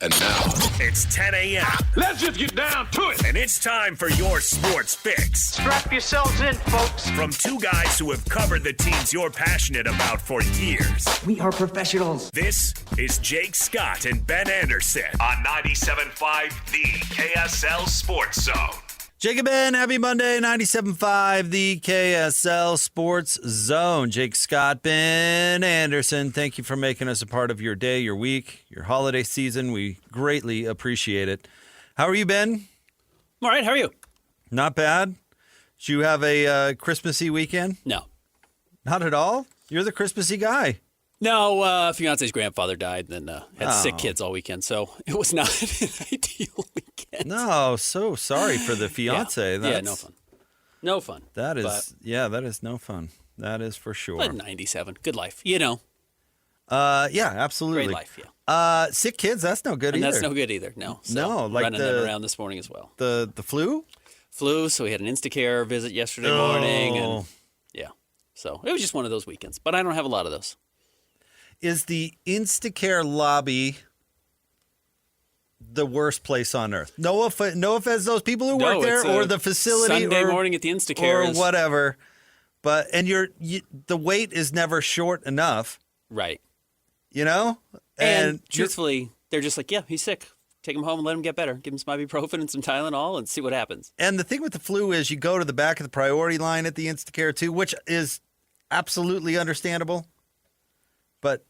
And now, it's 10 a.m. Let's just get down to it. And it's time for your sports fix. Strap yourselves in, folks. From two guys who have covered the teams you're passionate about for years. We are professionals. This is Jake Scott and Ben Anderson on 97.5 The KSL Sports Zone. Jake and Ben, happy Monday, 97.5, the KSL Sports Zone. Jake Scott, Ben Anderson, thank you for making us a part of your day, your week, your holiday season. We greatly appreciate it. How are you, Ben? I'm all right, how are you? Not bad. Did you have a Christmassy weekend? No. Not at all? You're the Christmassy guy. No, Fiance's grandfather died and then had sick kids all weekend, so it was not an ideal weekend. No, so sorry for the fiance. Yeah, no fun. No fun. That is no fun. That is for sure. But 97, good life, you know. Yeah, absolutely. Great life, yeah. Sick kids, that's no good and either. That's no good either, no. So no, like running them around this morning as well. The flu? Flu, so we had an Instacare visit yesterday morning. And yeah, so it was just one of those weekends, but I don't have a lot of those. Is the Instacare lobby the worst place on earth? No offense those people who work there or the facility Sunday morning at the Instacare or whatever. But the wait is never short enough. Right. You know? And truthfully, they're just like, yeah, he's sick. Take him home and let him get better. Give him some ibuprofen and some Tylenol and see what happens. And the thing with the flu is you go to the back of the priority line at the Instacare too, which is absolutely understandable. But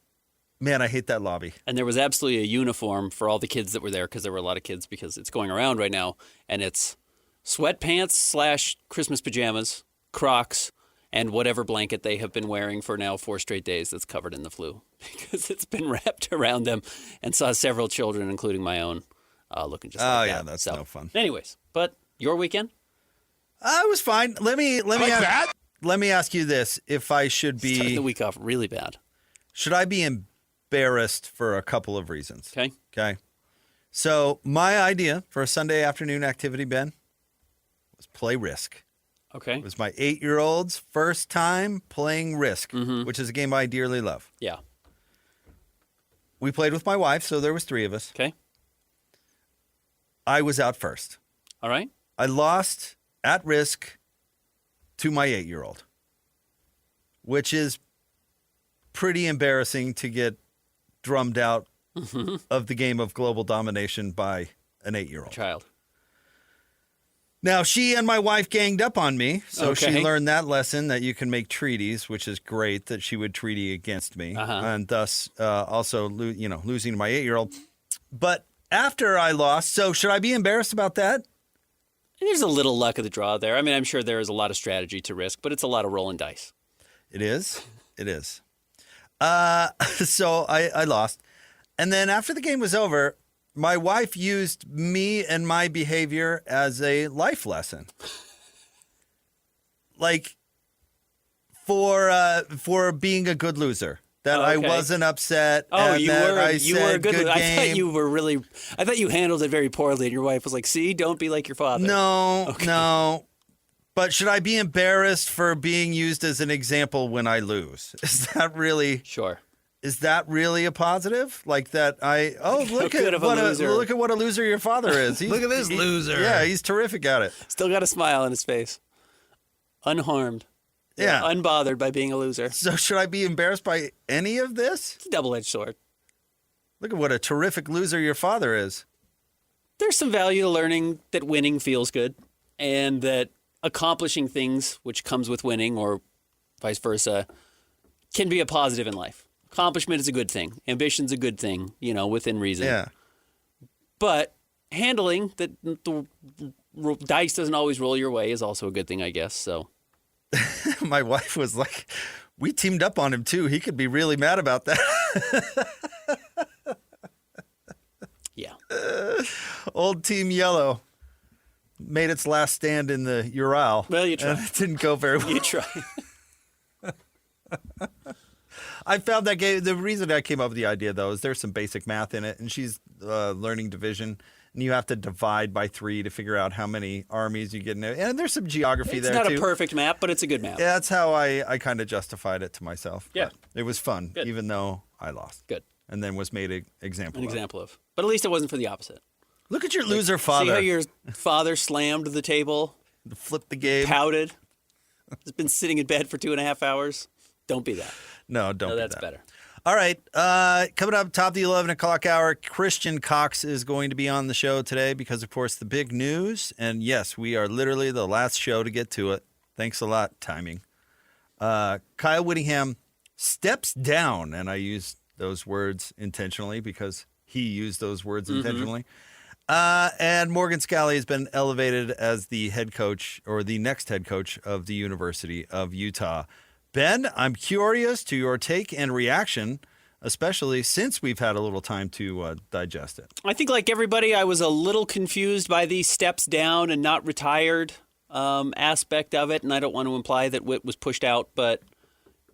man, I hate that lobby. And there was absolutely a uniform for all the kids that were there because there were a lot of kids because it's going around right now. And it's sweatpants / Christmas pajamas, Crocs, and whatever blanket they have been wearing for now 4 straight days that's covered in the flu because it's been wrapped around them and saw several children, including my own, looking just like that. Oh, yeah, that's no fun. Anyways, but your weekend? It was fine. Let me ask you this. If I should be... Starting the week off really bad. Should I be embarrassed for a couple of reasons? Okay. So my idea for a Sunday afternoon activity, Ben, was play Risk. Okay. It was my 8-year-old's first time playing Risk, which is a game I dearly love. Yeah. We played with my wife, so there was 3 of us. Okay. I was out first. All right. I lost at Risk to my 8-year-old, which is pretty embarrassing to get drummed out of the game of global domination by an 8-year-old. Child. Now, she and my wife ganged up on me, so Okay. she learned that lesson that you can make treaties, which is great that she would treaty against me, and thus also losing to my 8-year-old. But after I lost, so should I be embarrassed about that? There's a little luck of the draw there. I mean, I'm sure there is a lot of strategy to Risk, but it's a lot of rolling dice. It is. It is. So I lost. And then after the game was over, my wife used me and my behavior as a life lesson. Like for being a good loser. That I wasn't upset. Oh, and you that were I you said, were a good game. I thought you handled it very poorly and your wife was like, "See, don't be like your father." No. But should I be embarrassed for being used as an example when I lose? Is that really Sure. Is that really a positive? Like that look at what a loser your father is. look at this loser. Yeah, he's terrific at it. Still got a smile on his face. Unharmed. Yeah. Unbothered by being a loser. So should I be embarrassed by any of this? It's a double-edged sword. Look at what a terrific loser your father is. There's some value to learning that winning feels good and that accomplishing things, which comes with winning or vice versa, can be a positive in life. Accomplishment is a good thing. Ambition's a good thing, within reason. Yeah. But handling that the dice doesn't always roll your way is also a good thing, I guess. So my wife was like, we teamed up on him too. He could be really mad about that. Yeah. Old Team Yellow made its last stand in the Ural. Well, you tried. And it didn't go very well. You tried. I found that game. The reason I came up with the idea, though, is there's some basic math in it, and she's learning division, and you have to divide by 3 to figure out how many armies you get in there. And there's some geography there, too. It's not a perfect map, but it's a good map. Yeah, that's how I kind of justified it to myself. Yeah. But it was fun, Good. even though I lost. Good. and then was made an example of. But at least it wasn't for the opposite. Look at your loser father. See how your father slammed the table, flipped the game, pouted, has been sitting in bed for 2.5 hours. Don't be that. No, don't be that's that. better. All right. Coming up top of the 11 o'clock hour, Christian Cox is going to be on the show today because, of course, the big news. And, yes, we are literally the last show to get to it. Thanks a lot, timing. Kyle Whittingham steps down, and I use those words intentionally because he used those words intentionally. And Morgan Scalley has been elevated as the head coach or the next head coach of the University of Utah. Ben, I'm curious to your take and reaction, especially since we've had a little time to digest it. I think like everybody, I was a little confused by the steps down and not retired aspect of it. And I don't want to imply that Whit was pushed out, but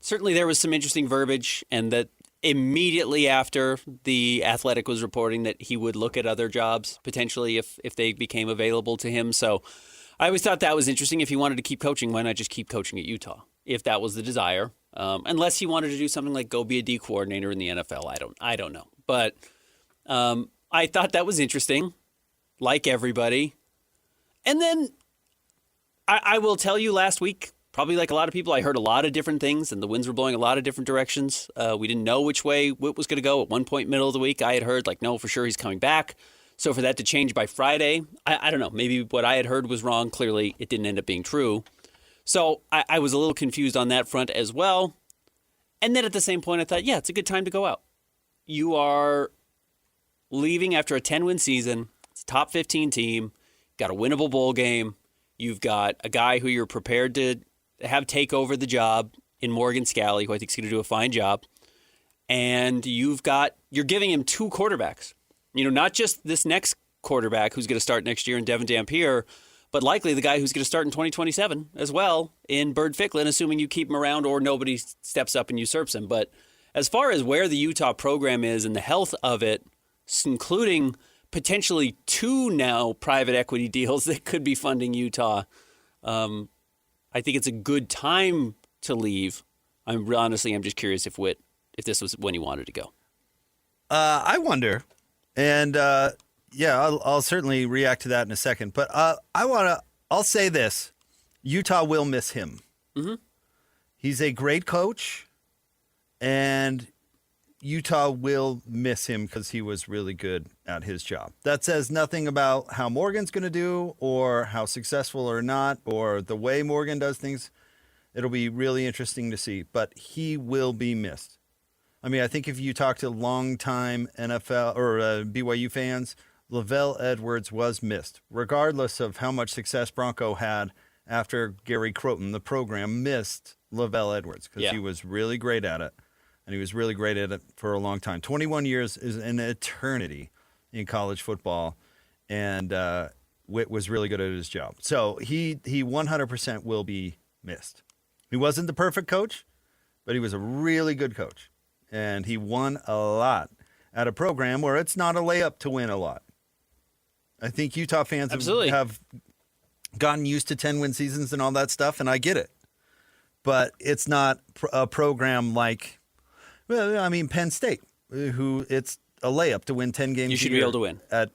certainly there was some interesting verbiage, and that immediately after the Athletic was reporting that he would look at other jobs potentially if they became available to him. So I always thought that was interesting. If he wanted to keep coaching, why not just keep coaching at Utah? If that was the desire, unless he wanted to do something like go be a D coordinator in the NFL. I don't know. But I thought that was interesting, like everybody. And then I will tell you, last week, probably like a lot of people, I heard a lot of different things, and the winds were blowing a lot of different directions. We didn't know which way Whit was going to go. At one point, middle of the week, I had heard, like, no, for sure he's coming back. So for that to change by Friday, I don't know. Maybe what I had heard was wrong. Clearly, it didn't end up being true. So I was a little confused on that front as well. And then at the same point, I thought, yeah, it's a good time to go out. You are leaving after a 10-win season. It's a top 15 team. Got a winnable bowl game. You've got a guy who you're prepared to have take over the job in Morgan Scalley, who I think is going to do a fine job. And you're giving him two quarterbacks. You know, not just this next quarterback who's going to start next year in Devin Dampier, but likely the guy who's going to start in 2027 as well in Bird Ficklin, assuming you keep him around or nobody steps up and usurps him. But as far as where the Utah program is and the health of it, including potentially two now private equity deals that could be funding Utah, I think it's a good time to leave. I'm just curious if this was when he wanted to go. I wonder, and I'll certainly react to that in a second. But I'll say this: Utah will miss him. Mm-hmm. He's a great coach, and Utah will miss him because he was really good at his job. That says nothing about how Morgan's going to do or how successful or not or the way Morgan does things. It'll be really interesting to see, but he will be missed. I mean, I think if you talk to longtime NFL or BYU fans, Lavelle Edwards was missed, regardless of how much success Bronco had after Gary Croton. The program missed Lavelle Edwards because he was really great at it. And he was really great at it for a long time. 21 years is an eternity in college football, and Whit was really good at his job. So he 100% will be missed. He wasn't the perfect coach, but he was a really good coach, and he won a lot at a program where it's not a layup to win a lot. I think Utah fans have gotten used to 10-win seasons and all that stuff, and I get it. But it's not a program like... Well, I mean, Penn State, who it's a layup to win 10 games. You should be able to win at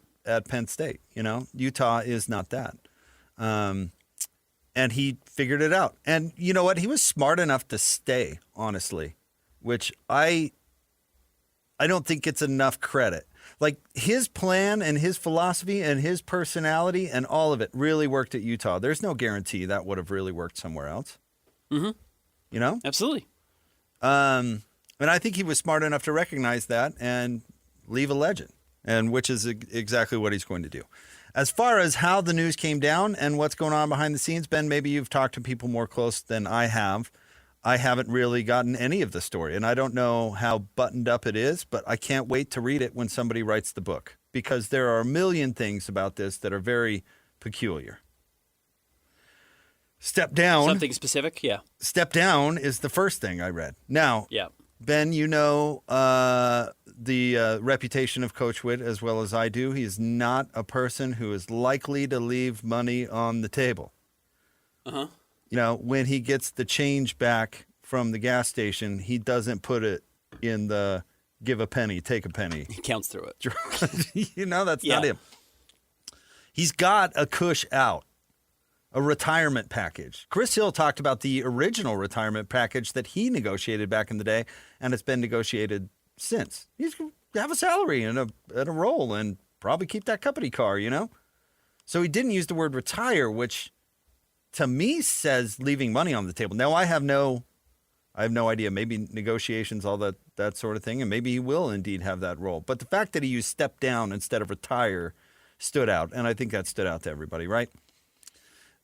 Penn State. You know, Utah is not that. And he figured it out. And you know what? He was smart enough to stay, honestly, which I don't think it's enough credit. Like his plan and his philosophy and his personality and all of it really worked at Utah. There's no guarantee that would have really worked somewhere else. Mm-hmm. You know? Absolutely. And I think he was smart enough to recognize that and leave a legend, and which is exactly what he's going to do. As far as how the news came down and what's going on behind the scenes, Ben, maybe you've talked to people more close than I have. I haven't really gotten any of the story, and I don't know how buttoned up it is, but I can't wait to read it when somebody writes the book, because there are a million things about this that are very peculiar. Step down. Something specific, yeah. Step down is the first thing I read. Now, yeah. Ben, you know the reputation of Coach Whit as well as I do. He is not a person who is likely to leave money on the table. Uh-huh. You know, when he gets the change back from the gas station, he doesn't put it in the give a penny, take a penny. He counts through it. That's not him. He's got a cush out, a retirement package. Chris Hill talked about the original retirement package that he negotiated back in the day, and it's been negotiated since. He's going to have a salary and a role and probably keep that company car, So he didn't use the word retire, which to me says leaving money on the table. Now, I have no idea. Maybe negotiations, all that sort of thing, and maybe he will indeed have that role. But the fact that he used step down instead of retire stood out, and I think that stood out to everybody, right?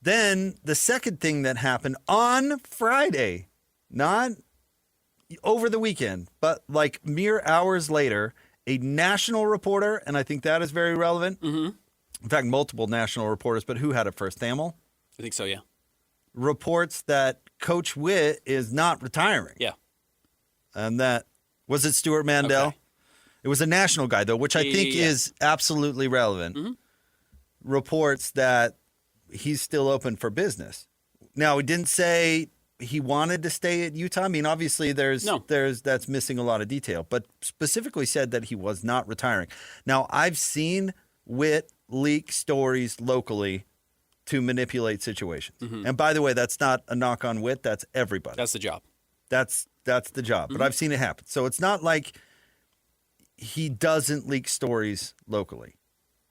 Then the second thing that happened on Friday, not over the weekend, but like mere hours later, a national reporter, and I think that is very relevant. Mm-hmm. In fact, multiple national reporters, but who had it first? Thamel? I think so, yeah. Reports that Coach Witt is not retiring. Yeah. And that, was it Stuart Mandel? Okay. It was a national guy, though, which I think is absolutely relevant. Mm-hmm. Reports that he's still open for business. Now, he didn't say he wanted to stay at Utah. I mean, obviously, that's missing a lot of detail, but specifically said that he was not retiring. Now, I've seen Witt leak stories locally to manipulate situations. Mm-hmm. And by the way, that's not a knock on Witt. That's everybody. That's the job. That's the job. Mm-hmm. But I've seen it happen. So it's not like he doesn't leak stories locally.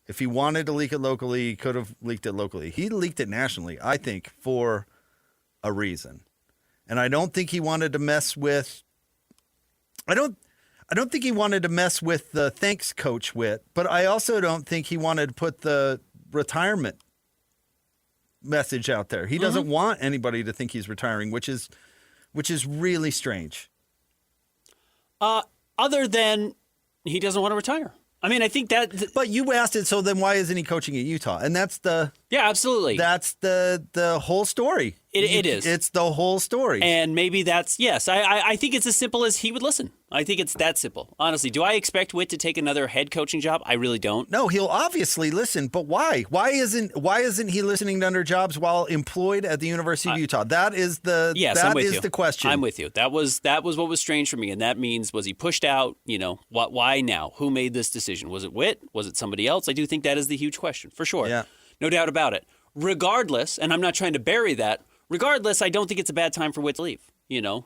If he wanted to leak it locally, he could have leaked it locally. He leaked it nationally, I think, for a reason. And I don't think he wanted to mess with I don't think he wanted to mess with the thanks Coach Witt, but I also don't think he wanted to put the retirement message out there. He doesn't want anybody to think he's retiring, which is really strange. Other than he doesn't want to retire. I mean, I think that... But you asked it, so then why isn't he coaching at Utah? And that's the... Yeah, absolutely. That's the whole story. It is. It's the whole story. And maybe that's... Yes, I think it's as simple as he would listen. I think it's that simple. Honestly, do I expect Witt to take another head coaching job? I really don't. No, he'll obviously listen, but why? Why isn't he listening to other jobs while employed at the University of Utah? That is the the question. I'm with you. That was what was strange for me, and that means, was he pushed out? Why now? Who made this decision? Was it Witt? Was it somebody else? I do think that is the huge question, for sure. Yeah. No doubt about it. Regardless, and I'm not trying to bury that, regardless, I don't think it's a bad time for Witt to leave.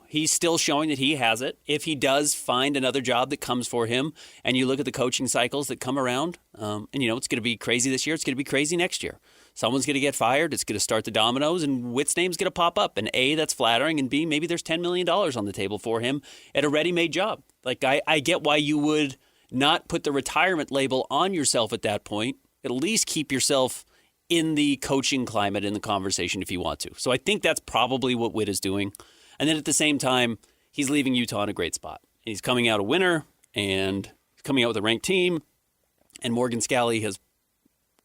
He's still showing that he has it. If he does find another job that comes for him, and you look at the coaching cycles that come around, and it's going to be crazy this year, it's going to be crazy next year. Someone's going to get fired, it's going to start the dominoes, and Witt's name's going to pop up. And A, that's flattering, and B, maybe there's $10 million on the table for him at a ready-made job. Like, I get why you would not put the retirement label on yourself at that point. At least keep yourself in the coaching climate in the conversation if you want to. So I think that's probably what Witt is doing. And then at the same time, he's leaving Utah in a great spot. He's coming out a winner, and he's coming out with a ranked team. And Morgan Scalley has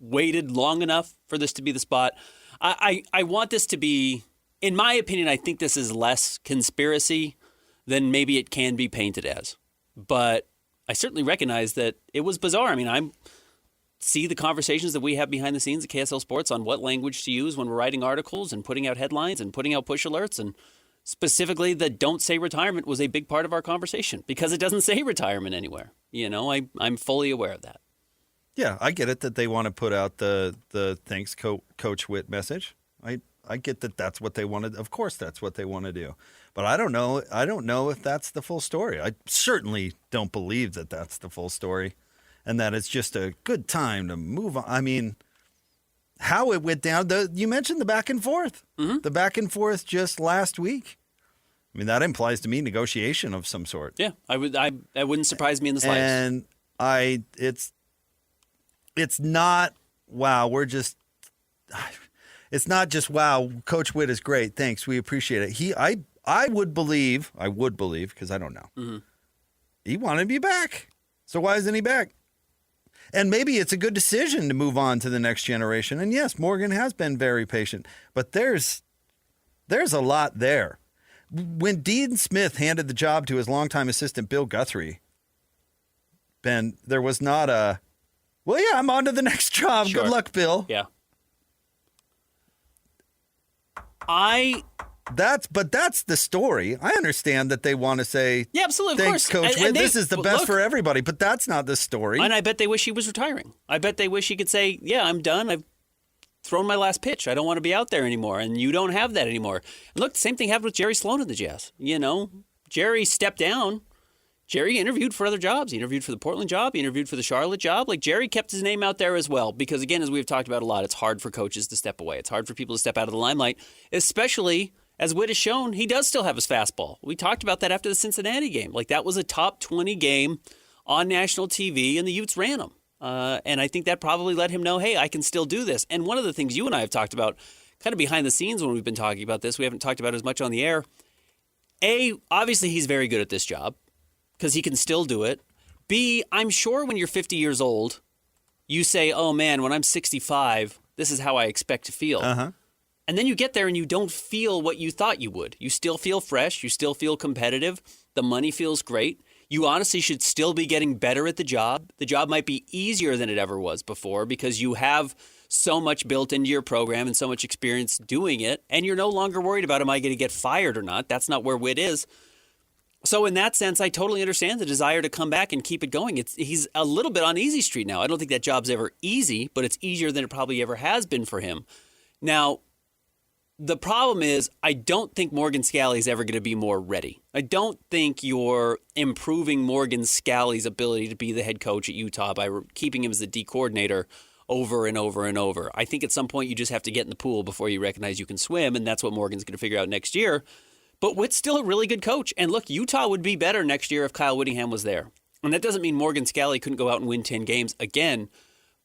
waited long enough for this to be the spot. I want this to be, in my opinion, I think this is less conspiracy than maybe it can be painted as. But I certainly recognize that it was bizarre. I mean, I see the conversations that we have behind the scenes at KSL Sports on what language to use when we're writing articles and putting out headlines and putting out push alerts, and specifically the don't say retirement was a big part of our conversation because it doesn't say retirement anywhere. I'm fully aware of that. Yeah, I get it that they want to put out the thanks Coach Witt message. I get that that's what they wanted. Of course, that's what they want to do. But I don't know. I don't know if that's the full story. I certainly don't believe that that's the full story, and that it's just a good time to move on. I mean, how it went down. You mentioned the back and forth. Mm-hmm. The back and forth just last week. I mean, that implies to me negotiation of some sort. Yeah, that wouldn't surprise me in the slightest. And it's not, wow, it's not just, wow, Coach Witt is great. Thanks. We appreciate it. I would believe, because I don't know. Mm-hmm. He wanted to be back. So why isn't he back? And maybe it's a good decision to move on to the next generation. And yes, Morgan has been very patient, but there's a lot there. When Dean Smith handed the job to his longtime assistant, Bill Guthrie, Ben, there was not a, well, yeah, I'm on to the next job. Sure. Good luck, Bill. Yeah. I That's the story. I understand that they want to say, Yeah, absolutely, of thanks, course. Coach Witt. This is the best for everybody, but that's not the story. And I bet they wish he was retiring. I bet they wish he could say, yeah, I'm done. I've thrown my last pitch. I don't want to be out there anymore. And you don't have that anymore. And look, the same thing happened with Jerry Sloan in the Jazz. Jerry stepped down. Jerry interviewed for other jobs. He interviewed for the Portland job. He interviewed for the Charlotte job. Like, Jerry kept his name out there as well. Because, again, as we've talked about a lot, it's hard for coaches to step away. It's hard for people to step out of the limelight, especially, as Witt has shown, he does still have his fastball. We talked about that after the Cincinnati game. Like, that was a top 20 game on national TV, and the Utes ran him. And I think that probably let him know, hey, I can still do this. And one of the things you and I have talked about kind of behind the scenes when we've been talking about this, we haven't talked about it as much on the air. A, obviously he's very good at this job because he can still do it. B, I'm sure when you're 50 years old, you say, oh, man, when I'm 65, this is how I expect to feel. Uh-huh. And then you get there and you don't feel what you thought you would. You still feel fresh. You still feel competitive. The money feels great. You honestly should still be getting better at the job. The job might be easier than it ever was before because you have so much built into your program and so much experience doing it. And you're no longer worried about, am I going to get fired or not? That's not where Witt is. So in that sense, I totally understand the desire to come back and keep it going. He's a little bit on easy street now. I don't think that job's ever easy, but it's easier than it probably ever has been for him. Now, the problem is I don't think Morgan Scalley is ever going to be more ready. I don't think you're improving Morgan Scalley's ability to be the head coach at Utah by keeping him as the D coordinator over and over and over. I think at some point you just have to get in the pool before you recognize you can swim, and that's what Morgan's going to figure out next year. But Witt's still a really good coach. And look, Utah would be better next year if Kyle Whittingham was there. And that doesn't mean Morgan Scalley couldn't go out and win 10 games again,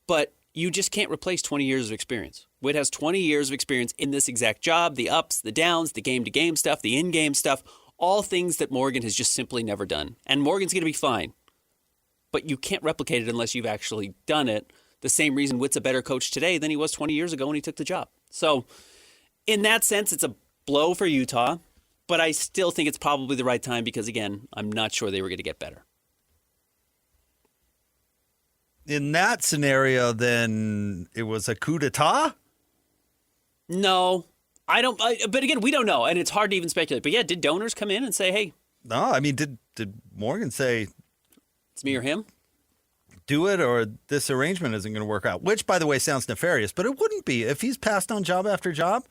but you just can't replace 20 years of experience. Witt has 20 years of experience in this exact job, the ups, the downs, the game-to-game stuff, the in-game stuff, all things that Morgan has just simply never done. And Morgan's going to be fine. But you can't replicate it unless you've actually done it. The same reason Witt's a better coach today than he was 20 years ago when he took the job. So in that sense, it's a blow for Utah. But I still think it's probably the right time because, again, I'm not sure they were going to get better. In that scenario, then it was a coup d'etat? No, I don't. But again, we don't know, and it's hard to even speculate. But yeah, did donors come in and say, hey? No, I mean, did Morgan say, it's me or him? Do it or this arrangement isn't going to work out? Which, by the way, sounds nefarious, but it wouldn't be. If he's passed on job after job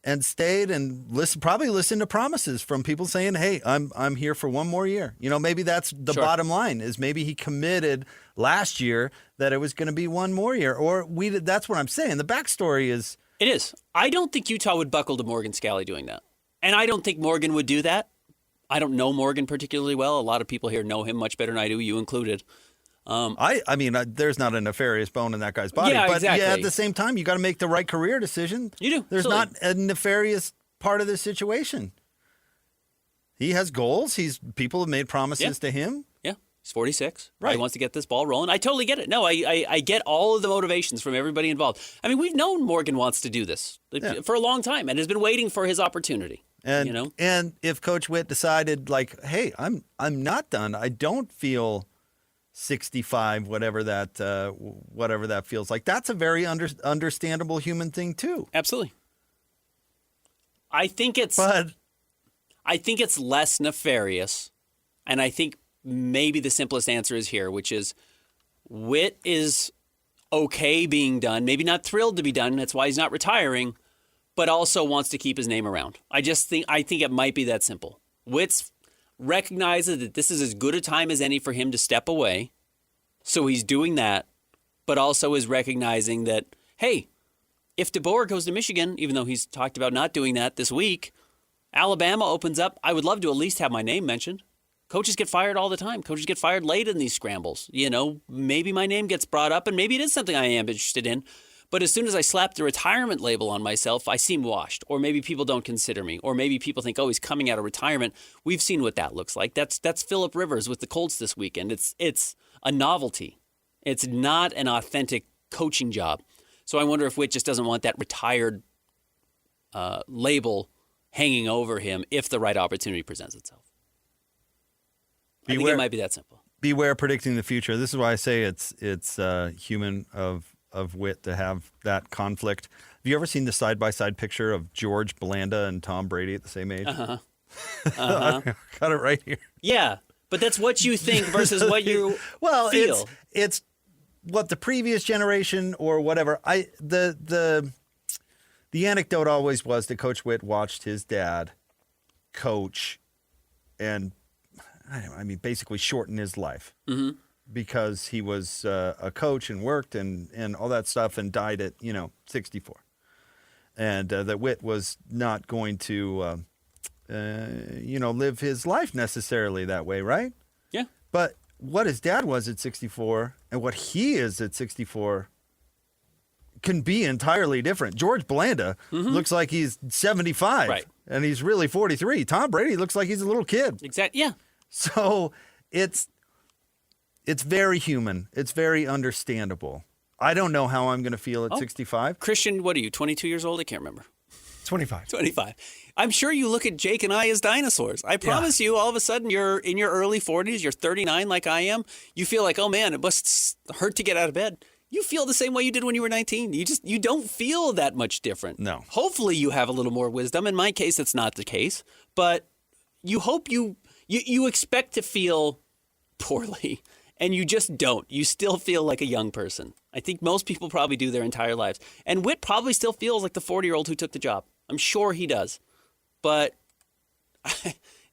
and stayed and probably listened to promises from people saying, hey, I'm here for one more year. Maybe that's the bottom line is maybe he committed last year that it was going to be one more year. Or that's what I'm saying. The backstory is. It is. I don't think Utah would buckle to Morgan Scalley doing that. And I don't think Morgan would do that. I don't know Morgan particularly well. A lot of people here know him much better than I do, you included. I mean, there's not a nefarious bone in that guy's body. Yeah, but exactly. Yeah, at the same time, you got to make the right career decision. You do. There's absolutely. not a nefarious part of this situation. He has goals. People have made promises to him. Yeah, he's 46. Right. He wants to get this ball rolling. I totally get it. No, I get all of the motivations from everybody involved. I mean, we've known Morgan wants to do this for a long time and has been waiting for his opportunity. And and if Coach Witt decided, like, hey, I'm not done. I don't feel 65, whatever that feels like. That's a very understandable human thing too. Absolutely. I think it's less nefarious, and I think maybe the simplest answer is here, which is Witt is okay being done, maybe not thrilled to be done. That's why he's not retiring, but also wants to keep his name around. I think it might be that simple. Witt recognizes that this is as good a time as any for him to step away. So he's doing that, but also is recognizing that, hey, if DeBoer goes to Michigan, even though he's talked about not doing that this week, Alabama opens up. I would love to at least have my name mentioned. Coaches get fired all the time. Coaches get fired late in these scrambles. Maybe my name gets brought up, and maybe it is something I am interested in. But as soon as I slap the retirement label on myself, I seem washed. Or maybe people don't consider me. Or maybe people think, oh, he's coming out of retirement. We've seen what that looks like. That's Phillip Rivers with the Colts this weekend. It's a novelty. It's not an authentic coaching job. So I wonder if Witt just doesn't want that retired label hanging over him if the right opportunity presents itself. I think it might be that simple. Beware predicting the future. This is why I say it's human of Witt to have that conflict. you ever seen the side-by-side picture of George Blanda and Tom Brady at the same age? I got it right here. Yeah, but that's what you think versus what you feel. It's what the previous generation or whatever. The anecdote always was that Coach Witt watched his dad coach and basically shorten his life because he was a coach and worked and all that stuff and died at 64, and that Witt was not going to live his life necessarily that way, right? Yeah. But what his dad was at 64 and what he is at 64 can be entirely different. George Blanda looks like he's 75, right, and he's really 43. Tom Brady looks like he's a little kid. Exactly. Yeah. So it's very human. It's very understandable. I don't know how I'm going to feel at 65. Christian, what are you, 22 years old? I can't remember. 25. 25. I'm sure you look at Jake and I as dinosaurs. I promise you, all of a sudden, you're in your early 40s, you're 39 like I am. You feel like, oh man, it must hurt to get out of bed. You feel the same way you did when you were 19. You don't feel that much different. No. Hopefully you have a little more wisdom. In my case, it's not the case. But you hope you expect to feel poorly, and you just don't. You still feel like a young person. I think most people probably do their entire lives. And Witt probably still feels like the 40-year-old who took the job. I'm sure he does. But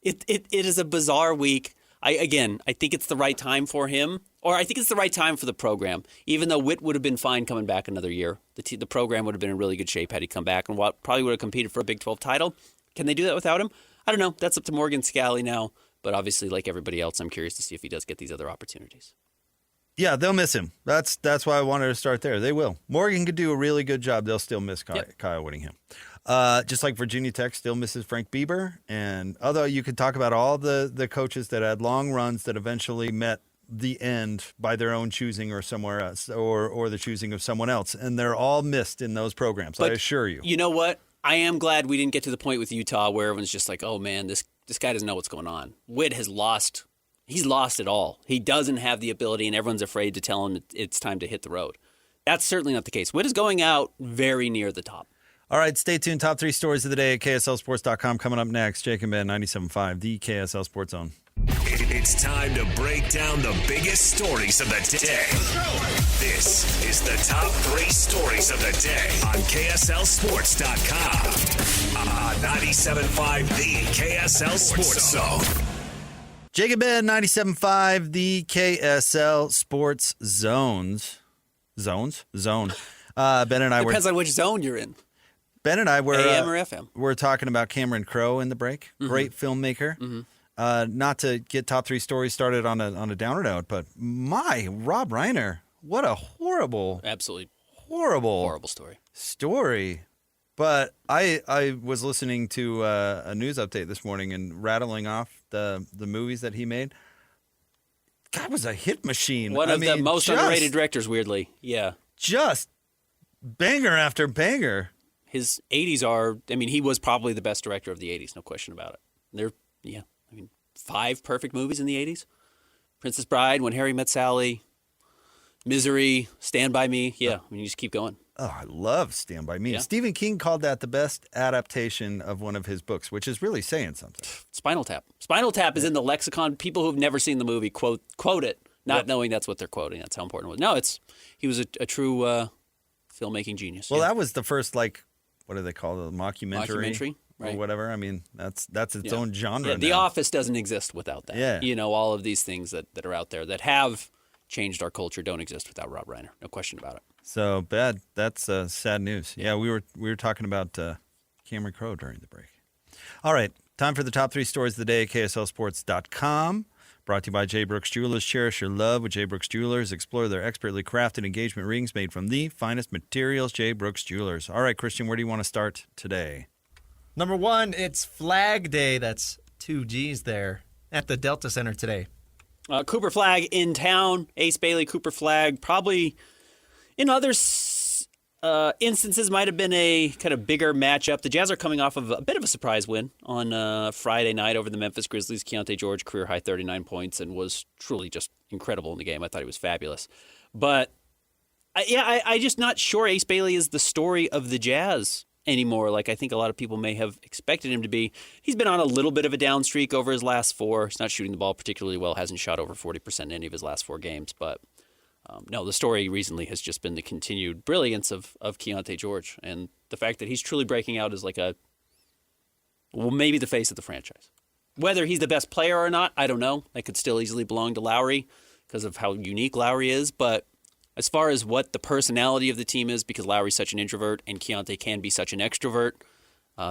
it is a bizarre week. I think it's the right time for him, or I think it's the right time for the program. Even though Witt would have been fine coming back another year, the program would have been in really good shape had he come back and probably would have competed for a Big 12 title. Can they do that without him? I don't know. That's up to Morgan Scalley now. But obviously, like everybody else, I'm curious to see if he does get these other opportunities. Yeah, they'll miss him. That's why I wanted to start there. They will. Morgan could do a really good job. They'll still miss Kyle Whittingham. Just like Virginia Tech still misses Frank Bieber. And although you could talk about all the coaches that had long runs that eventually met the end by their own choosing or somewhere else or the choosing of someone else. And they're all missed in those programs, I assure you. You know what? I am glad we didn't get to the point with Utah where everyone's just like, oh, man, this guy doesn't know what's going on. Witt has lost. He's lost it all. He doesn't have the ability, and everyone's afraid to tell him it's time to hit the road. That's certainly not the case. Witt is going out very near the top. All right, stay tuned. Top 3 stories of the day at KSLSports.com coming up next. Jake and Ben, 97.5, the KSL Sports Zone. It's time to break down the biggest stories of the day. This is the Top 3 Stories of the Day on KSLSports.com. 97.5, the KSL Sports Zone. Jake and Ben, 97.5, the KSL Sports Zone. Ben and I Depends on which zone you're in. Ben and I were AM or FM. We're talking about Cameron Crowe in the break. Great filmmaker. Not to get top 3 stories started on a downer note, but Rob Reiner, what a absolutely horrible story. But I was listening to a news update this morning and rattling off the movies that he made. God was a hit machine. One of the most underrated directors, weirdly. Yeah. Just banger after banger. His 80s he was probably the best director of the 80s, no question about it. 5 perfect movies in the 80s. Princess Bride, When Harry Met Sally, Misery, Stand By Me. Yeah, you just keep going. Oh, I love Stand By Me. Yeah. Stephen King called that the best adaptation of one of his books, which is really saying something. Spinal Tap. Spinal Tap is in the lexicon. People who've never seen the movie quote it, not knowing that's what they're quoting. That's how important it was. No, he was a true filmmaking genius. Well, that was the first, what do they call it, mockumentary? Right. Or whatever. That's its own genre. Yeah, The Office doesn't exist without that. Yeah. All of these things that are out there that have changed our culture don't exist without Rob Reiner. No question about it. So bad. That's sad news. Yeah, we were talking about Cameron Crowe during the break. All right, time for the top 3 stories of the day at KSLSports.com. Brought to you by J. Brooks Jewelers. Cherish your love with J. Brooks Jewelers. Explore their expertly crafted engagement rings made from the finest materials. J. Brooks Jewelers. All right, Christian, where do you want to start today? Number 1, it's Flag Day. That's 2 G's there at the Delta Center today. Cooper Flag in town. Ace Bailey, Cooper Flag. Probably in other instances might have been a kind of bigger matchup. The Jazz are coming off of a bit of a surprise win on Friday night over the Memphis Grizzlies. Keyonte George, career high 39 points, and was truly just incredible in the game. I thought he was fabulous. But I just not sure Ace Bailey is the story of the Jazz anymore. Like I think a lot of people may have expected him to be. He's been on a little bit of a down streak over his last 4. He's not shooting the ball particularly well. Hasn't shot over 40% in any of his last 4 games. But no, the story recently has just been the continued brilliance of Keyonte George and the fact that he's truly breaking out as like maybe the face of the franchise. Whether he's the best player or not, I don't know. That could still easily belong to Lowry because of how unique Lowry is. But as far as what the personality of the team is, because Lowry's such an introvert and Keyonte can be such an extrovert,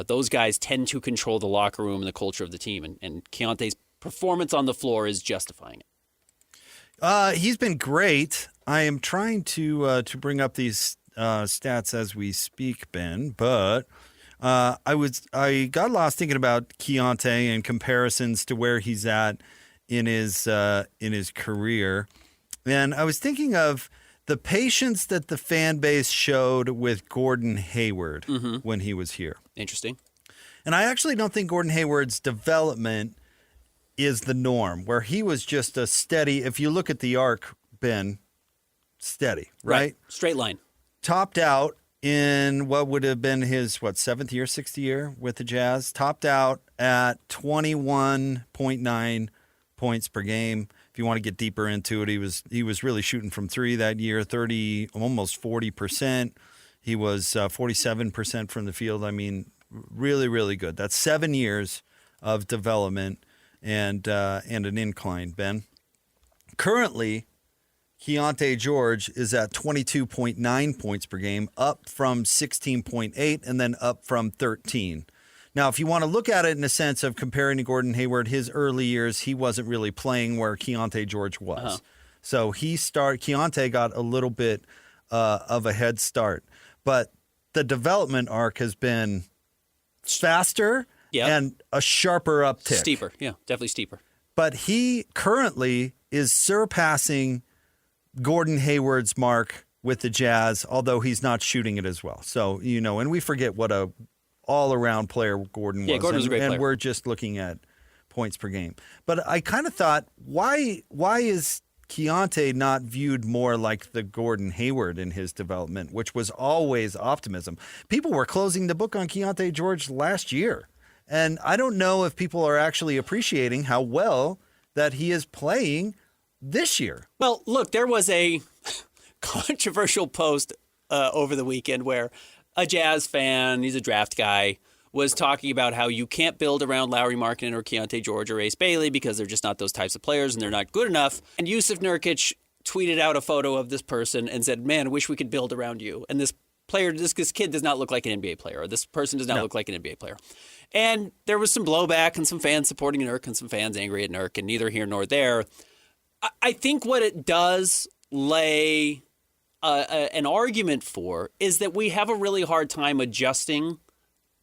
those guys tend to control the locker room and the culture of the team. And Keontae's performance on the floor is justifying it. He's been great. I am trying to bring up these stats as we speak, Ben, but I got lost thinking about Keyonte and comparisons to where he's at in his career, and I was thinking of the patience that the fan base showed with Gordon Hayward when he was here. Interesting. And I actually don't think Gordon Hayward's development is the norm, where he was just a steady, if you look at the arc, Ben, steady, right? Straight line. Topped out in what would have been his, 7th year, 6th year with the Jazz. Topped out at 21.9 points per game. If you want to get deeper into it, he was really shooting from 3 that year, 30, almost 40%. He was 47% from the field. I mean, really, really good. That's 7 years of development and an incline, Ben. Currently, Keyonte George is at 22.9 points per game, up from 16.8 and then up from 13. Now, if you want to look at it in a sense of comparing to Gordon Hayward, his early years, he wasn't really playing where Keyonte George was. Uh-huh. So Keyonte got a little bit of a head start. But the development arc has been faster and a sharper uptick. Steeper, yeah, definitely steeper. But he currently is surpassing Gordon Hayward's mark with the Jazz, although he's not shooting it as well. So, and we forget what a all-around player Gordon was. Yeah, Gordon was a great player. And we're just looking at points per game. But I kind of thought, why is Keyonte not viewed more like the Gordon Hayward in his development, which was always optimism? People were closing the book on Keyonte George last year. And I don't know if people are actually appreciating how well that he is playing this year. Well, look, there was a controversial post over the weekend where a Jazz fan, he's a draft guy, was talking about how you can't build around Lauri Markkanen or Keyonte George or Ace Bailey because they're just not those types of players and they're not good enough. And Yusuf Nurkic tweeted out a photo of this person and said, "Man, I wish we could build around you." And this player, this kid does not look like an NBA player, or this person does not look like an NBA player. And there was some blowback and some fans supporting Nurk and some fans angry at Nurk, and neither here nor there. I think what it does lay an argument for is that we have a really hard time adjusting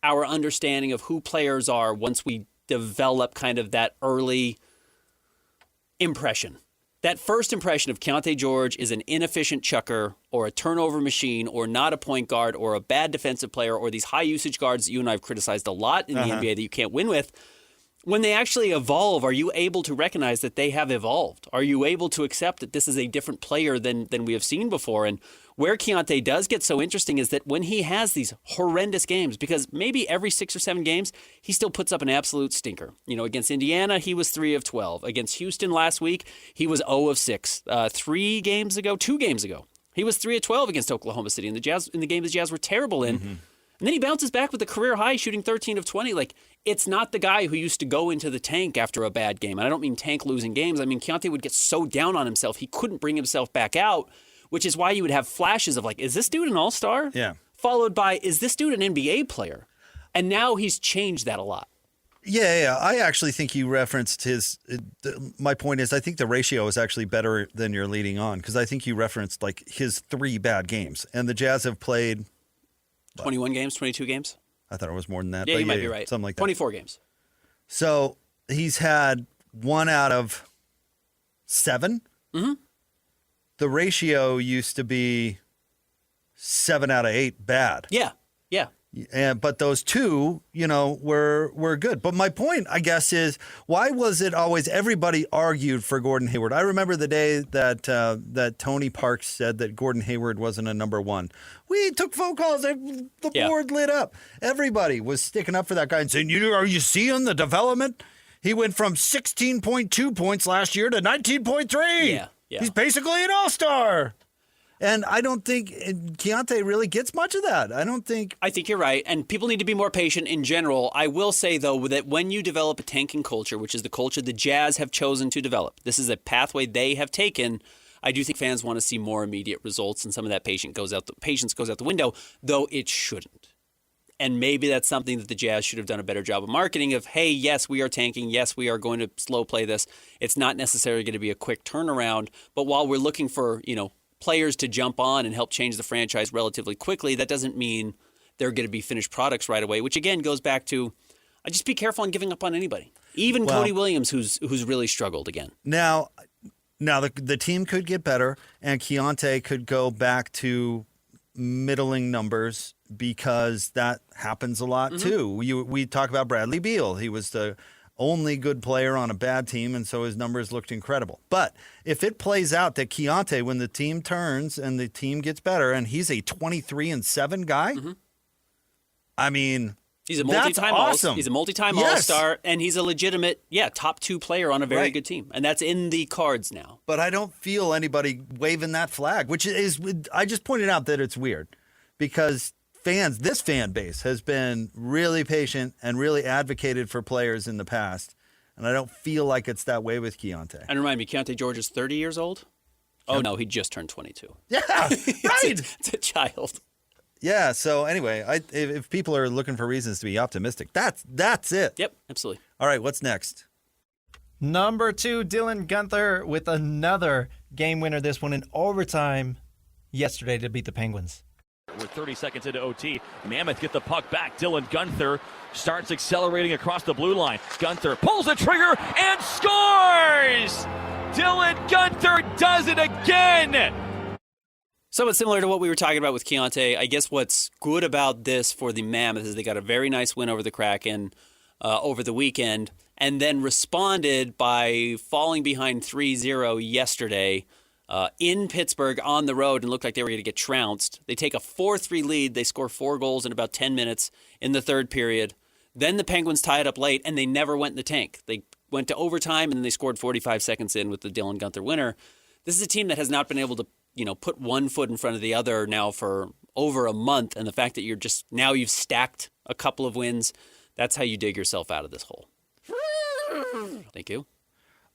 our understanding of who players are once we develop kind of that early impression. That first impression of Keyonte George is an inefficient chucker or a turnover machine or not a point guard or a bad defensive player or these high usage guards that you and I have criticized a lot in the NBA that you can't win with. When they actually evolve, are you able to recognize that they have evolved? Are you able to accept that this is a different player than we have seen before? And where Keyonte does get so interesting is that when he has these horrendous games, because maybe every 6 or 7 games, he still puts up an absolute stinker. Against Indiana, he was 3 of 12. Against Houston last week, he was 0 of 6. 2 games ago, he was 3 of 12 against Oklahoma City in the game the Jazz were terrible in. Mm-hmm. And then he bounces back with a career high, shooting 13 of 20. Like, it's not the guy who used to go into the tank after a bad game. And I don't mean tank losing games. I mean, Keyonte would get so down on himself, he couldn't bring himself back out, which is why you would have flashes of like, is this dude an all-star? Yeah. Followed by, is this dude an NBA player? And now he's changed that a lot. Yeah. I actually think you referenced my point is I think the ratio is actually better than you're leading on, because I think you referenced like his 3 bad games. And the Jazz have played 21 games, 22 games? I thought it was more than that. Yeah, you might be right. Something like that. 24 games. So he's had 1 out of 7. Mm-hmm. The ratio used to be 7 out of 8 bad. Yeah. But those two, were good. But my point, I guess, is why was it always everybody argued for Gordon Hayward? I remember the day that Tony Parks said that Gordon Hayward wasn't a number one. We took phone calls. The board lit up. Everybody was sticking up for that guy and saying, are you seeing the development? He went from 16.2 points last year to 19.3. Yeah. He's basically an all-star. And I don't think Keyonte really gets much of that. I think you're right. And people need to be more patient in general. I will say, though, that when you develop a tanking culture, which is the culture the Jazz have chosen to develop, this is a pathway they have taken. I do think fans want to see more immediate results, and some of that patience goes out the window, though it shouldn't. And maybe that's something that the Jazz should have done a better job of marketing of, hey, yes, we are tanking. Yes, we are going to slow play this. It's not necessarily going to be a quick turnaround. But while we're looking for, players to jump on and help change the franchise relatively quickly, that doesn't mean they're going to be finished products right away, which again goes back to just be careful on giving up on anybody. Even Cody Williams, who's really struggled again. Now the team could get better, and Keyonte could go back to middling numbers because that happens a lot too. We talk about Bradley Beal. He was the only good player on a bad team, and so his numbers looked incredible. But if it plays out that Keyonte, when the team turns and the team gets better, and he's a 23-7 guy, I mean, he's a multi-time awesome. He's a multi-time all-star, and he's a legitimate, top 2 player on a very good team, and that's in the cards now. But I don't feel anybody waving that flag, which is, I just pointed out that it's weird because this fan base has been really patient and really advocated for players in the past. And I don't feel like it's that way with Keyonte. And remind me, Keyonte George is 30 years old? Oh, no, he just turned 22. Yeah, right. It's a child. Yeah, so anyway, if people are looking for reasons to be optimistic, that's it. Yep, absolutely. All right, what's next? Number 2, Dylan Guenther with another game winner, this one in overtime yesterday to beat the Penguins. We're 30 seconds into OT. Mammoth get the puck back. Dylan Guenther starts accelerating across the blue line. Guenther pulls the trigger and scores! Dylan Guenther does it again! Somewhat similar to what we were talking about with Keyonte. I guess what's good about this for the Mammoth is they got a very nice win over the Kraken over the weekend and then responded by falling behind 3-0 yesterday in Pittsburgh on the road and looked like they were going to get trounced. They take a 4-3 lead. They score 4 goals in about 10 minutes in the third period. Then the Penguins tie it up late, and they never went in the tank. They went to overtime, and then they scored 45 seconds in with the Dylan Guenther winner. This is a team that has not been able to, put one foot in front of the other now for over a month, and the fact that you've stacked a couple of wins, that's how you dig yourself out of this hole. Thank you.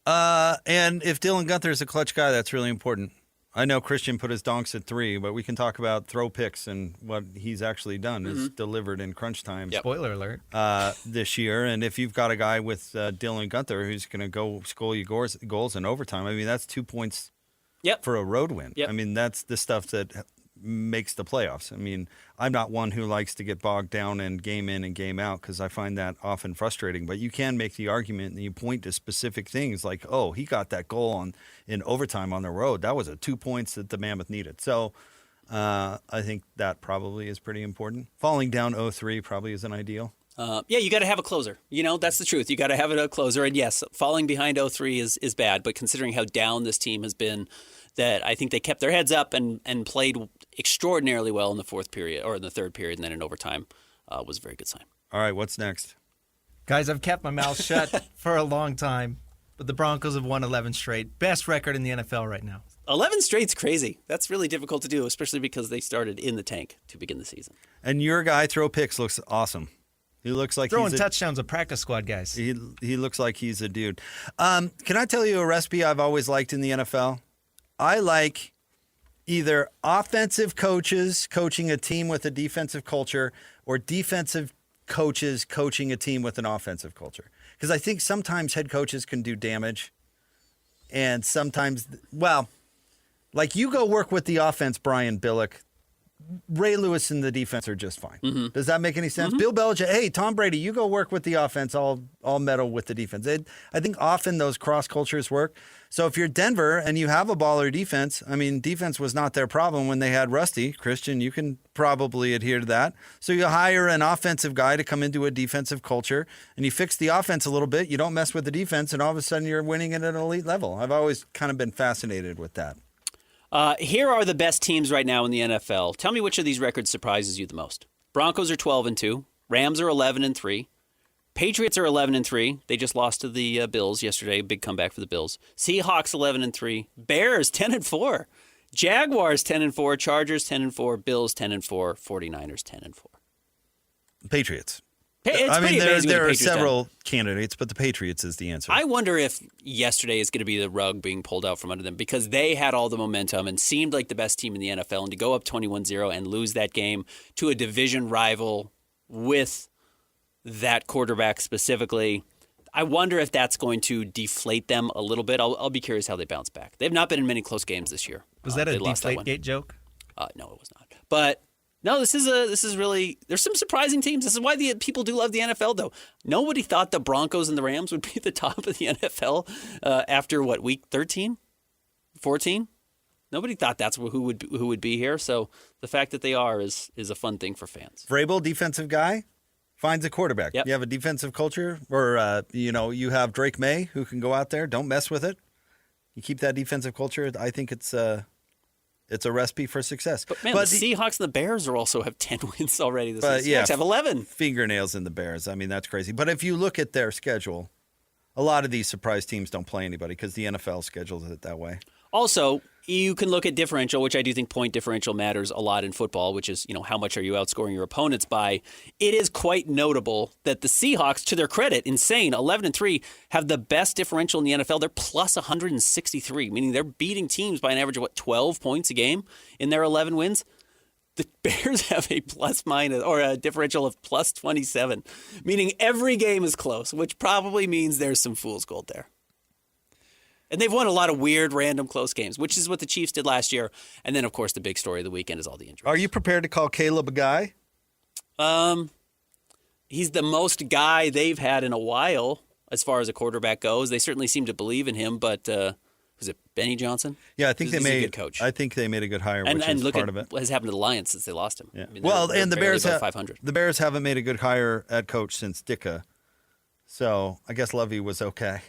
And if Dylan Guenther is a clutch guy, that's really important. I know Christian put his donks at 3, but we can talk about throw picks and what he's actually done is delivered in crunch time. Yep. Spoiler alert. This year. And if you've got a guy with Dylan Guenther who's going to go score you goals in overtime, I mean, that's 2 points for a road win. Yep. I mean, that's the stuff that makes the playoffs. I mean, I'm not one who likes to get bogged down in and game out because I find that often frustrating. But you can make the argument and you point to specific things like, oh, he got that goal in overtime on the road. That was 2 points that the Mammoth needed. So I think that probably is pretty important. Falling down 0-3 probably isn't ideal. You got to have a closer. That's the truth. You got to have a closer. And yes, falling behind 0-3 is bad. But considering how down this team has been, that I think they kept their heads up and played extraordinarily well in the fourth period or in the third period and then in overtime was a very good sign. All right, what's next? Guys, I've kept my mouth shut for a long time, but the Broncos have won 11 straight. Best record in the NFL right now. 11 straight's crazy. That's really difficult to do, especially because they started in the tank to begin the season. And your guy, Throw Picks, looks awesome. He looks like throwing touchdowns at practice squad guys. He looks like he's a dude. Can I tell you a recipe I've always liked in the NFL? I like either offensive coaches coaching a team with a defensive culture or defensive coaches coaching a team with an offensive culture. Because I think sometimes head coaches can do damage. And sometimes, like you go work with the offense, Brian Billick. Ray Lewis and the defense are just fine. Mm-hmm. Does that make any sense? Bill Belichick, hey, Tom Brady, you go work with the offense. I'll meddle with the defense. I think often those cross cultures work. So if you're Denver and you have a baller defense, I mean, defense was not their problem when they had Rusty. Christian, you can probably adhere to that. So you hire an offensive guy to come into a defensive culture and you fix the offense a little bit. You don't mess with the defense and all of a sudden you're winning at an elite level. I've always kind of been fascinated with that. Here are the best teams right now in the NFL. Tell me which of these records surprises you the most. Broncos are 12-2. Rams are 11-3. Patriots are 11-3. They just lost to the Bills yesterday. Big comeback for the Bills. Seahawks 11-3. Bears 10-4. Jaguars 10-4. Chargers 10-4. Bills 10-4. 49ers 10-4. Patriots. It's I mean, pretty amazing what there the are Patriots several done. candidates, but the Patriots is the answer. I wonder if yesterday is going to be the rug being pulled out from under them because they had all the momentum and seemed like the best team in the NFL, and to go up 21-0 and lose that game to a division rival with that quarterback specifically, I wonder if that's going to deflate them a little bit. I'll be curious how they bounce back. They've not been in many close games this year. Was that a They lost that one. Deflategate joke? No, it was not. But no, this is really. There's some surprising teams. This is why the people do love the NFL, though. Nobody thought the Broncos and the Rams would be at the top of the NFL after week 13, 14. Nobody thought that's who would be here. So the fact that they are is a fun thing for fans. Vrabel, defensive guy, finds a quarterback. Yep. You have a defensive culture, or you have Drake May who can go out there. Don't mess with it. You keep that defensive culture. I think it's a recipe for success. But man, the Seahawks and the Bears also have 10 wins already this season. The Seahawks have 11. Fingernails in the Bears. I mean, that's crazy. But if you look at their schedule, a lot of these surprise teams don't play anybody because the NFL schedules it that way. Also, you can look at differential, which I do think point differential matters a lot in football, which is, how much are you outscoring your opponents by. It is quite notable that the Seahawks, to their credit, insane, 11-3, have the best differential in the NFL. They're plus 163, meaning they're beating teams by an average of, 12 points a game in their 11 wins. The Bears have a plus-minus, or a differential of plus 27, meaning every game is close, which probably means there's some fool's gold there. And they've won a lot of weird, random, close games, which is what the Chiefs did last year. And then, of course, the big story of the weekend is all the injuries. Are you prepared to call Caleb a guy? He's the most guy they've had in a while as far as a quarterback goes. They certainly seem to believe in him, but was it Benny Johnson? Yeah, I think He's a good coach. I think they made a good hire, and which is look part at of it. what has happened to the Lions since they lost him. Yeah. I mean, And the Bears have 500. The Bears haven't made a good hire at coach since Ditka. So I guess Lovey was okay.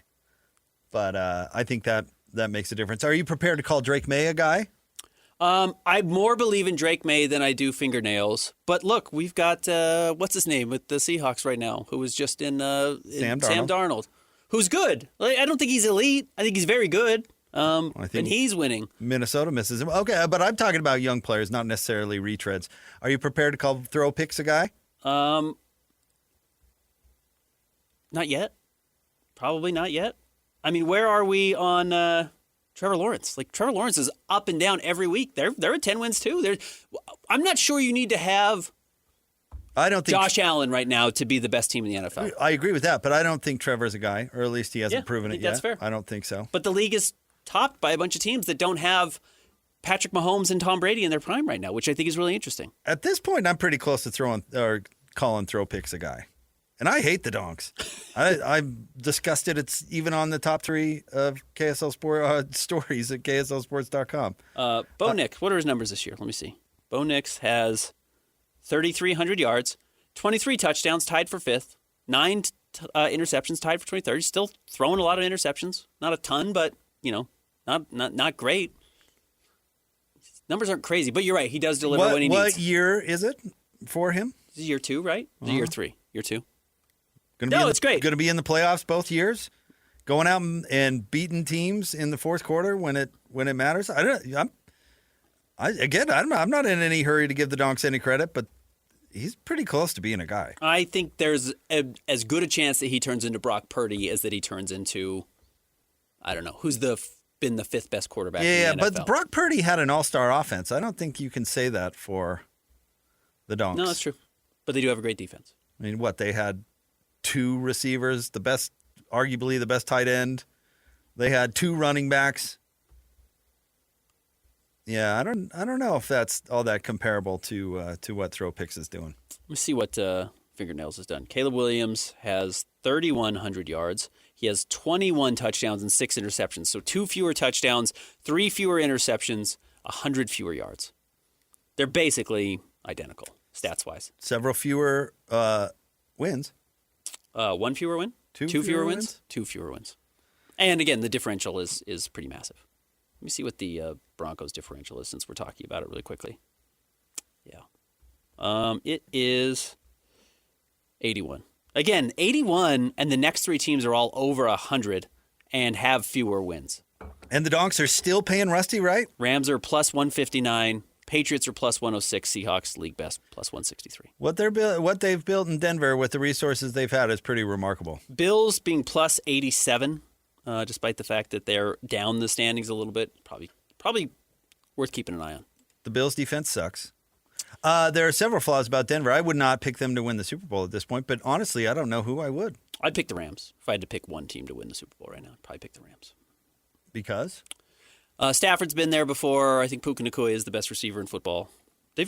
But I think that makes a difference. Are you prepared to call Drake May a guy? I more believe in Drake May than I do fingernails. But look, we've got, what's his name with the Seahawks right now, who was just in Sam Darnold, who's good. I don't think he's elite. I think he's very good. I think and he's winning. Minnesota misses him. Okay, but I'm talking about young players, not necessarily retreads. Are you prepared to call throw picks a guy? Not yet. Probably not yet. I mean, where are we on Trevor Lawrence? Like, Trevor Lawrence is up and down every week. They're at 10 wins too. I'm not sure you need to have Josh Allen right now to be the best team in the NFL. I agree with that, but I don't think Trevor's a guy, or at least he hasn't proven it yet. That's fair. I don't think so. But the league is topped by a bunch of teams that don't have Patrick Mahomes and Tom Brady in their prime right now, which I think is really interesting. At this point, I'm pretty close to calling throw picks a guy. And I hate the Donks. I'm disgusted. It's even on the top 3 of KSL Sport stories at KSLSports.com. Bo Nix, what are his numbers this year? Let me see. Bo Nix has 3,300 yards, 23 touchdowns, tied for 5th, 9 interceptions, tied for 23rd. He's still throwing a lot of interceptions. Not a ton, but, not great. Numbers aren't crazy, but you're right. He does deliver when he needs. What year is it for him? This is year 2, right? This is year 3. Year 2. It's great. Going to be in the playoffs both years, going out and beating teams in the fourth quarter when it matters. I'm not in any hurry to give the Donks any credit, but he's pretty close to being a guy. I think there's as good a chance that he turns into Brock Purdy as that he turns into, I don't know, who's been the 5th best quarterback in the NFL. But Brock Purdy had an all-star offense. I don't think you can say that for the Donks. No, that's true. But they do have a great defense. I mean, they had 2 receivers, arguably the best tight end. They had 2 running backs. Yeah, I don't know if that's all that comparable to what Throw Picks is doing. Let me see what Fingernails has done. Caleb Williams has 3,100 yards. He has 21 touchdowns and 6 interceptions. So 2 fewer touchdowns, 3 fewer interceptions, 100 fewer yards. They're basically identical, stats-wise. Several fewer wins. 1 fewer win? Two fewer wins? 2 fewer wins. And again, the differential is pretty massive. Let me see what the Broncos differential is since we're talking about it really quickly. Yeah. It is 81. Again, 81, and the next 3 teams are all over 100 and have fewer wins. And the Donks are still paying Rusty, right? Rams are plus 159. Patriots are plus 106. Seahawks, league best, plus 163. What they've built in Denver with the resources they've had is pretty remarkable. Bills being plus 87, despite the fact that they're down the standings a little bit. Probably worth keeping an eye on. The Bills' defense sucks. There are several flaws about Denver. I would not pick them to win the Super Bowl at this point, but honestly, I don't know who I would. I'd pick the Rams. If I had to pick one team to win the Super Bowl right now, I'd probably pick the Rams. Because? Stafford's been there before. I think Puka Nacua is the best receiver in football. They're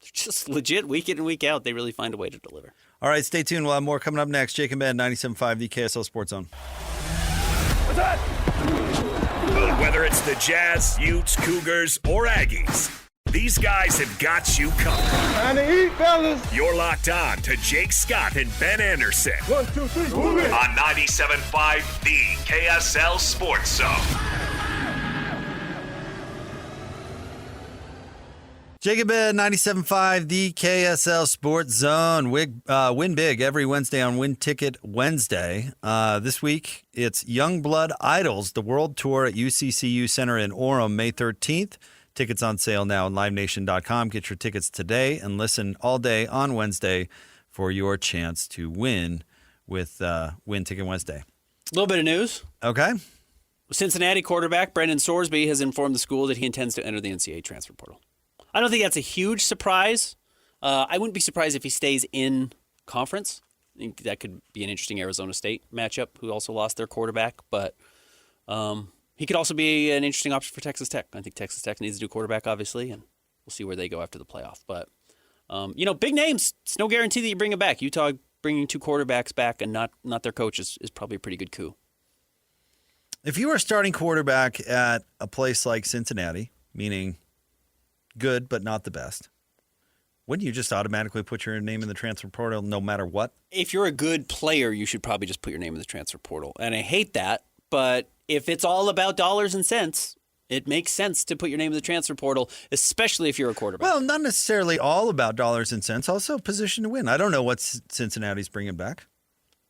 just legit week in and week out. They really find a way to deliver. All right, stay tuned. We'll have more coming up next. Jake and Ben, 97.5, the KSL Sports Zone. Whether it's the Jazz, Utes, Cougars, or Aggies, these guys have got you covered. Time to eat, fellas. You're locked on to Jake Scott and Ben Anderson 1, 2, 3, move it. on 97.5, the KSL Sports Zone. Jacob Ben, 97.5, the KSL Sports Zone. Win big every Wednesday on Win Ticket Wednesday. This week, it's Youngblood Idols, the World Tour at UCCU Center in Orem, May 13th. Tickets on sale now on livenation.com. Get your tickets today and listen all day on Wednesday for your chance to win with Win Ticket Wednesday. A little bit of news. Okay. Cincinnati quarterback Brendan Sorsby has informed the school that he intends to enter the NCAA transfer portal. I don't think that's a huge surprise. I wouldn't be surprised if he stays in conference. I think that could be an interesting Arizona State matchup, who also lost their quarterback. But he could also be an interesting option for Texas Tech. I think Texas Tech needs a new quarterback, obviously, and we'll see where they go after the playoff. But, big names, it's no guarantee that you bring them back. Utah bringing 2 quarterbacks back and not their coach is probably a pretty good coup. If you are starting quarterback at a place like Cincinnati, meaning good but not the best, wouldn't you just automatically put your name in the transfer portal no matter what? If you're a good player, you should probably just put your name in the transfer portal. And I hate that, but if it's all about dollars and cents, it makes sense to put your name in the transfer portal, especially if you're a quarterback. Well, not necessarily all about dollars and cents, also position to win. I don't know what Cincinnati's bringing back.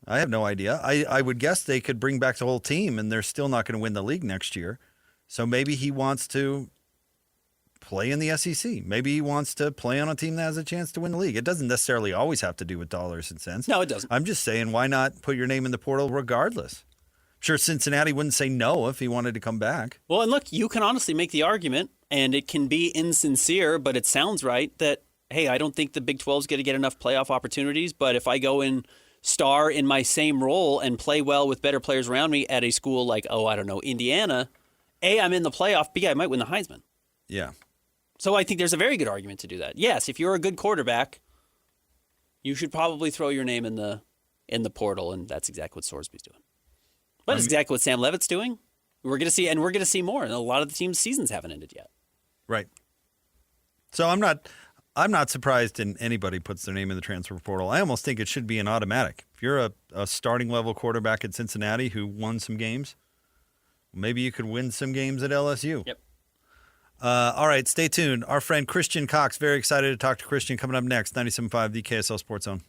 I have no idea. I would guess they could bring back the whole team, and they're still not going to win the league next year. So maybe he wants to play in the SEC. Maybe he wants to play on a team that has a chance to win the league. It doesn't necessarily always have to do with dollars and cents. No, it doesn't. I'm just saying, why not put your name in the portal regardless? Sure, Cincinnati wouldn't say no if he wanted to come back. Well, and look, you can honestly make the argument, and it can be insincere, but it sounds right, that, hey, I don't think the Big 12 is going to get enough playoff opportunities, but if I go and star in my same role and play well with better players around me at a school like, Indiana, A, I'm in the playoff, B, I might win the Heisman. Yeah. So I think there's a very good argument to do that. Yes, if you're a good quarterback, you should probably throw your name in the portal, and that's exactly what Sorsby's doing. But it's exactly what Sam Levitt's doing. We're going to see more, and a lot of the team's seasons haven't ended yet. Right. So I'm not surprised in anybody puts their name in the transfer portal. I almost think it should be an automatic. If you're a starting level quarterback at Cincinnati who won some games, maybe you could win some games at LSU. Yep. All right, stay tuned. Our friend Christian Cox, very excited to talk to Christian, coming up next, 97.5, the KSL Sports Zone.